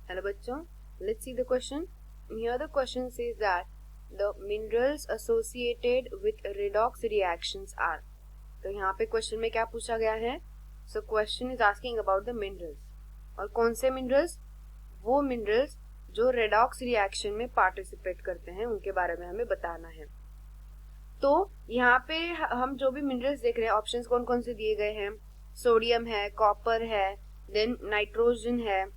Hello बच्चों, let's see the question. Here the question says that the minerals associated with redox reactions are. तो यहाँ पे question में क्या पूछा गया है? So question is asking about the minerals. और कौन से minerals? वो minerals जो redox reaction में participate करते हैं उनके बारे में हमें बताना है. तो यहाँ पे हम जो भी minerals देख रहे हैं, ऑप्शंस कौन कौन से दिए गए हैं? सोडियम है, कॉपर है, देन नाइट्रोजन है,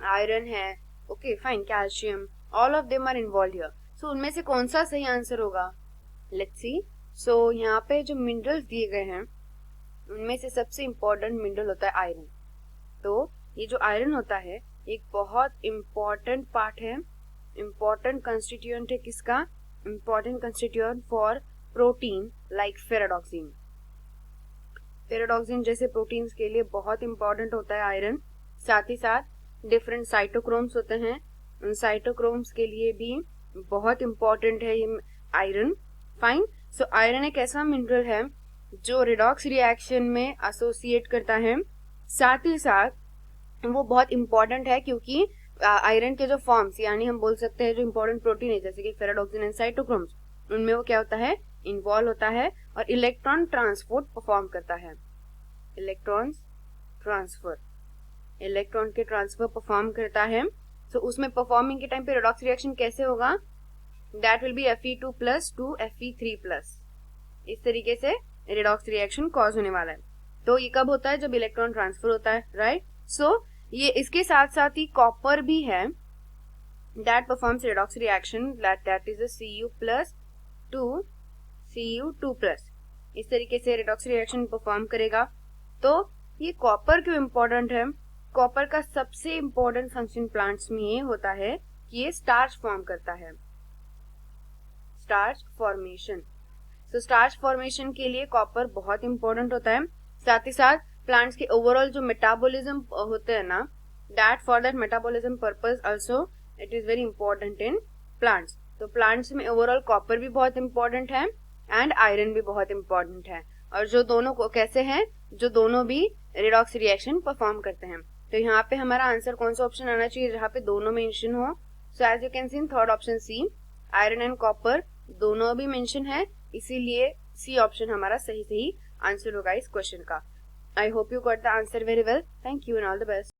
आयरन है, okay fine, calcium, all of them are involve here. So उनमें से कौन सा सही आंसर होगा? Let's see. सो यहाँ पे जो मिनरल्स दिए गए हैं उनमें से सबसे इम्पोर्टेंट मिनरल होता है आयरन. तो ये जो आयरन होता है एक बहुत इम्पोर्टेंट पार्ट है, इम्पोर्टेंट कंस्टिट्यूएंट है. किसका? Important constituent for protein like ferredoxin. Ferredoxin जैसे प्रोटीन्स के लिए बहुत इंपॉर्टेंट होता है आयरन. साथ ही साथ डिफरेंट साइटोक्रोम्स होते हैं, उन साइटोक्रोम्स के लिए भी बहुत इंपॉर्टेंट है ये आयरन. फाइन. सो आयरन एक ऐसा मिनरल है जो रिडॉक्स रिएक्शन में एसोसिएट करता है. साथ ही साथ वो बहुत इंपॉर्टेंट है क्योंकि आयरन के जो फॉर्म्स, यानी हम बोल सकते हैं जो इंपॉर्टेंट प्रोटीन है जैसे कि फेराडॉक्सिन एंड साइटोक्रोम्स, उनमें वो क्या होता है? इन्वॉल्व होता है और इलेक्ट्रॉन ट्रांसपोर्ट परफॉर्म करता है. इलेक्ट्रॉन के ट्रांसफर परफॉर्म करता है. सो उसमें परफॉर्मिंग के टाइम पे रिडॉक्स रिएक्शन कैसे होगा? That will be Fe2+ to Fe3+. इस तरीके से रिडॉक्स रिएक्शन कॉज होने वाला है. तो ये कब होता है? जब इलेक्ट्रॉन ट्रांसफर होता है, राइट? सो ये इसके साथ साथ ही कॉपर भी है that performs redox reaction, that is Cu+ to Cu2+. इस तरीके से रिडॉक्स रिएक्शन परफॉर्म करेगा. तो ये कॉपर क्यों इम्पोर्टेंट है? कॉपर का सबसे इम्पोर्टेंट फंक्शन प्लांट्स में ये होता है कि ये स्टार्च फॉर्म करता है, स्टार्च फॉर्मेशन. तो स्टार्च फॉर्मेशन के लिए कॉपर बहुत इंपॉर्टेंट होता है. साथ ही साथ प्लांट्स के ओवरऑल जो मेटाबॉलिज्म होते हैं ना, that for that metabolism purpose also it is very important in plants. तो प्लांट्स में ओवरऑल कॉपर भी बहुत इंपॉर्टेंट है एंड आयरन भी बहुत इंपॉर्टेंट है. और जो दोनों को कैसे हैं? जो दोनों भी रिडॉक्स रिएक्शन परफॉर्म करते हैं. तो यहाँ पे हमारा आंसर कौन सा ऑप्शन आना चाहिए जहाँ पे दोनों मेंशन हो? So as you can see in third option C, iron and copper दोनों भी मेंशन है, इसीलिए सी ऑप्शन हमारा सही आंसर होगा इस क्वेश्चन का. I hope you got the answer very well. Thank you and all the best.